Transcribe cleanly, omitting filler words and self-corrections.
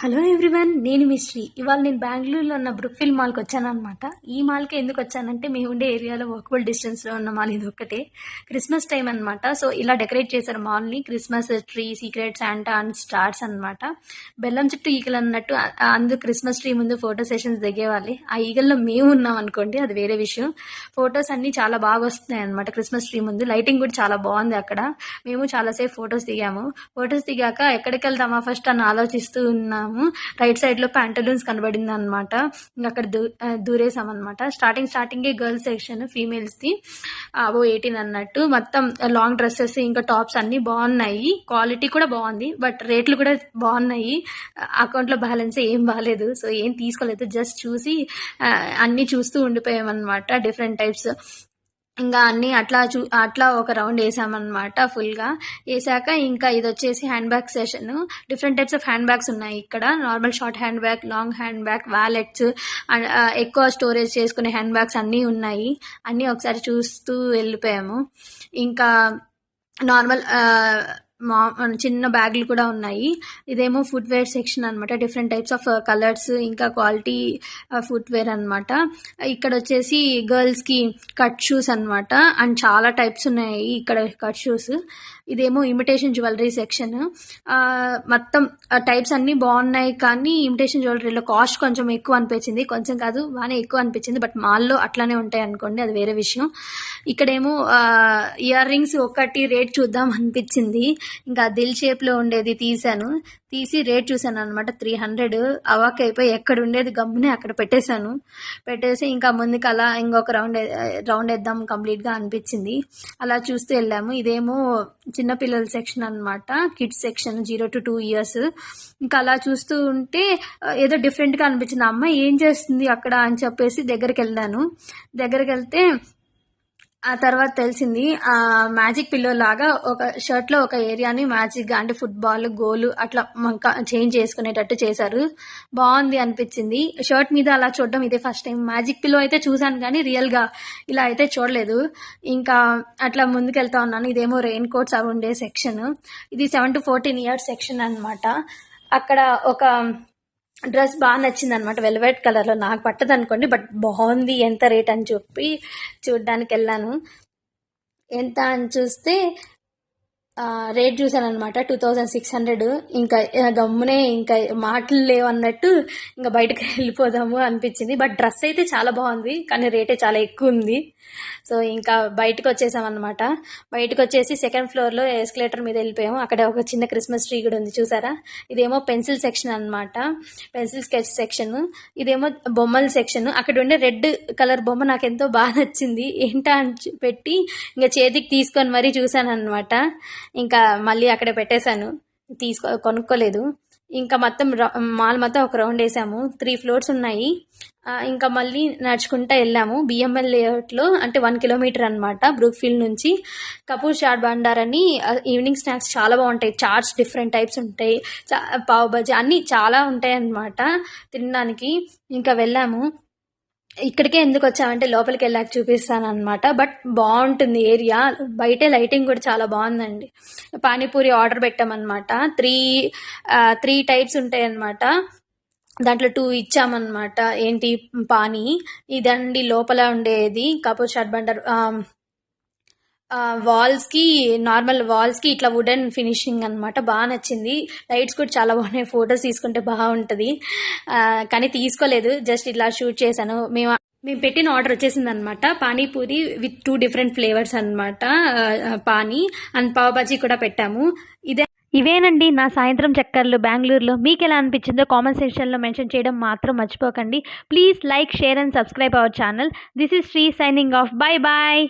Hello everyone, నేను మీ శ్రీ. ఇవాళ నేను బెంగళూరులో ఉన్న బ్రూక్ఫీల్డ్ మాల్కి వచ్చానమాట. ఈ మాల్కి ఎందుకు వచ్చానంటే మేము ఉండే ఏరియాలో వాకబుల్ డిస్టెన్స్లో ఉన్న మాల్ ఇది ఒక్కటే. క్రిస్మస్ టైం అనమాట. సో ఇలా డెకరేట్ చేశారు మాల్ని. Christmas tree, secret Santa and stars అనమాట. బెల్లం చుట్టూ ఈగలు అన్నట్టు అందరూ క్రిస్మస్ ట్రీ ముందు ఫోటో సెషన్స్ దిగేవాళ్ళే. ఆ ఈగల్లో మేము ఉన్నాం అనుకోండి, అది వేరే విషయం. ఫొటోస్ అన్నీ చాలా బాగా వస్తున్నాయి అనమాట క్రిస్మస్ ట్రీ ముందు. లైటింగ్ కూడా చాలా బాగుంది అక్కడ. మేము చాలాసేపు ఫొటోస్ దిగాము. ఫొటోస్ దిగాక ఎక్కడికి వెళ్దామా ఫస్ట్ అని ఆలోచిస్తూ ఉన్నాము. రైట్ సైడ్ లో ప్యాంటలూన్స్ కనబడింది అనమాట. ఇంకా అక్కడ దూరేసాం అనమాట. స్టార్టింగే girls section, females the above 18 అన్నట్టు. మొత్తం లాంగ్ డ్రెస్సెస్ ఇంకా టాప్స్ అన్ని బాగున్నాయి. క్వాలిటీ కూడా బాగుంది, బట్ రేట్లు కూడా బాగున్నాయి. అకౌంట్ లో బ్యాలెన్స్ ఏం బాగాలేదు, సో ఏం తీసుకోలేదు. జస్ట్ చూసి అన్ని చూస్తూ ఉండిపోయామన్నమాట. డిఫరెంట్ టైప్స్ ఇంకా అన్ని అట్లా ఒక రౌండ్ వేసామన్నమాట. ఫుల్గా వేసాక ఇంకా ఇది వచ్చేసి hand bag session. Different types of hand bags ఉన్నాయి ఇక్కడ. Normal short hand bag, long hand bag, wallets, ఎక్కువ స్టోరేజ్ చేసుకునే హ్యాండ్ బ్యాగ్స్ అన్నీ ఉన్నాయి. అన్నీ ఒకసారి చూస్తూ వెళ్ళిపోయాము. ఇంకా నార్మల్ చిన్న బ్యాగులు కూడా ఉన్నాయి. ఇదేమో ఫుట్వేర్ సెక్షన్ అనమాట. డిఫరెంట్ టైప్స్ ఆఫ్ కలర్స్ ఇంకా క్వాలిటీ ఫుట్వేర్ అనమాట. ఇక్కడ వచ్చేసి గర్ల్స్ కి కట్ షూస్ అనమాట. అండ్ చాలా టైప్స్ ఉన్నాయి ఇక్కడ కట్ షూస్. ఇదేమో ఇమిటేషన్ జ్యువెలరీ సెక్షన్. మొత్తం టైప్స్ అన్ని బాగున్నాయి, కానీ ఇమిటేషన్ జ్యువెలరీలో కాస్ట్ కొంచెం ఎక్కువ అనిపించింది. కొంచెం కాదు, బాగానే ఎక్కువ అనిపించింది. బట్ మాల్లో అట్లానే ఉంటాయి అనుకోండి, అది వేరే విషయం. ఇక్కడేమో ఇయర్ రింగ్స్ ఒకటి రేట్ చూద్దాం అనిపించింది. ఇంకా దిల్ షేప్ లో ఉండేది తీసి రేట్ చూసాను అనమాట. 300. అవాక్ అయిపోయి ఎక్కడ ఉండేది గమ్మునే అక్కడ పెట్టేసి ఇంకా ముందుకు అలా ఇంకొక రౌండ్ వేద్దాం కంప్లీట్ గా అనిపించింది. అలా చూస్తూ వెళ్ళాము. ఇదేమో చిన్నపిల్లల సెక్షన్ అనమాట. Kids section 0 to 2 years. ఇంకా అలా చూస్తూ ఉంటే ఏదో డిఫరెంట్ గా అనిపించింది. అమ్మాయి ఏం చేస్తుంది అక్కడ అని చెప్పేసి దగ్గరికి వెళ్తే ఆ తర్వాత తెలిసింది మ్యాజిక్ పిల్లో లాగా ఒక షర్ట్ లో ఒక ఏరియాని మ్యాజిక్ గా, అంటే ఫుట్బాల్, గోల్ అట్లా చేంజ్ చేసుకునేటట్టు చేశారు. బాగుంది అనిపించింది. షర్ట్ మీద అలా చూడడం ఇదే ఫస్ట్ టైం. మ్యాజిక్ పిల్లో అయితే చూసాను, కానీ రియల్ గా ఇలా అయితే చూడలేదు. ఇంకా అట్లా ముందుకెళ్తా ఉన్నాను. ఇదేమో రెయిన్ కోట్స్ అవి ఉండే సెక్షన్. ఇది 7 to 14 years సెక్షన్ అనమాట. అక్కడ ఒక డ్రెస్ బాగా నచ్చింది అనమాట, వెల్వెట్ కలర్ లో. నాకు పట్టదు అనుకోండి, బట్ బాగుంది. ఎంత రేట్ అని చెప్పి చూడ్డానికి వెళ్ళాను. ఎంత అని చూస్తే రేట్ చూసాను అనమాట. 2600. ఇంకా గమ్మునే ఇంకా మాటలు లేవన్నట్టు ఇంకా బయటకు వెళ్ళిపోదాము అనిపించింది. బట్ డ్రెస్ అయితే చాలా బాగుంది, కానీ రేటే చాలా ఎక్కువ ఉంది. సో ఇంకా బయటకు వచ్చేసాం అనమాట. బయటకు వచ్చేసి సెకండ్ ఫ్లోర్ లో ఎస్కలేటర్ మీద వెళ్ళిపోయాము. అక్కడ ఒక చిన్న క్రిస్మస్ ట్రీ కూడా ఉంది, చూసారా. ఇదేమో పెన్సిల్ సెక్షన్ అనమాట, పెన్సిల్ స్కెచ్ సెక్షన్. ఇదేమో బొమ్మల సెక్షన్. అక్కడ ఉండే రెడ్ కలర్ బొమ్మ నాకు ఎంతో బాగా నచ్చింది. ఏంటా అని పెట్టి ఇంకా చేతికి తీసుకొని మరీ చూసాను అనమాట. ఇంకా మళ్ళీ అక్కడ పెట్టేశాను, కొనుక్కోలేదు. ఇంకా మొత్తం మాల్ మొత్తం ఒక రౌండ్ వేసాము. 3 floors ఉన్నాయి. ఇంకా మళ్ళీ నడుచుకుంటా వెళ్ళాము. బిఎంఎల్ లేఅవుట్ లో, అంటే 1 kilometer అనమాట బ్రూక్ఫీల్డ్ నుంచి. కపూర్ చాట్ బండార్ అని ఈవినింగ్ స్నాక్స్ చాలా బాగుంటాయి. చాట్స్ డిఫరెంట్ టైప్స్ ఉంటాయి, పావ్ బజ్జీ అన్ని చాలా ఉంటాయి అన్నమాట తినడానికి. ఇంకా వెళ్ళాము. ఇక్కడికే ఎందుకు వచ్చామంటే లోపలికి వెళ్ళాక చూపిస్తాను అనమాట. బట్ బాగుంటుంది ఏరియా. బయటే లైటింగ్ కూడా చాలా బాగుందండి. పానీపూరి ఆర్డర్ పెట్టామన్నమాట. 3 types ఉంటాయి అన్నమాట. దాంట్లో 2 ఇచ్చామన్నమాట. ఏంటి పానీ, ఇదండి లోపల ఉండేది కపూర్ చాట్ బండర్. నార్మల్ వాల్స్ కి ఇట్లా వుడెన్ ఫినిషింగ్ అనమాట. బాగా నచ్చింది. లైట్స్ కూడా చాలా బాగున్నాయి. ఫొటోస్ తీసుకుంటే బాగుంటది, కానీ తీసుకోలేదు. జస్ట్ ఇట్లా షూట్ చేశాను. మేము పెట్టిన ఆర్డర్ వచ్చేసింది అనమాట. పానీపూరి విత్ 2 different flavors అనమాట. పానీ అండ్ పావ్ బజీ కూడా పెట్టాము. ఇవేనండి నా సాయంత్రం చక్కర్లు బెంగళూరులో. మీకు ఎలా అనిపించిందో కామెంట్ సెక్షన్లో మెన్షన్ చేయడం మాత్రం మర్చిపోకండి. Please like, share and subscribe our channel. This is Sri signing off. Bye bye.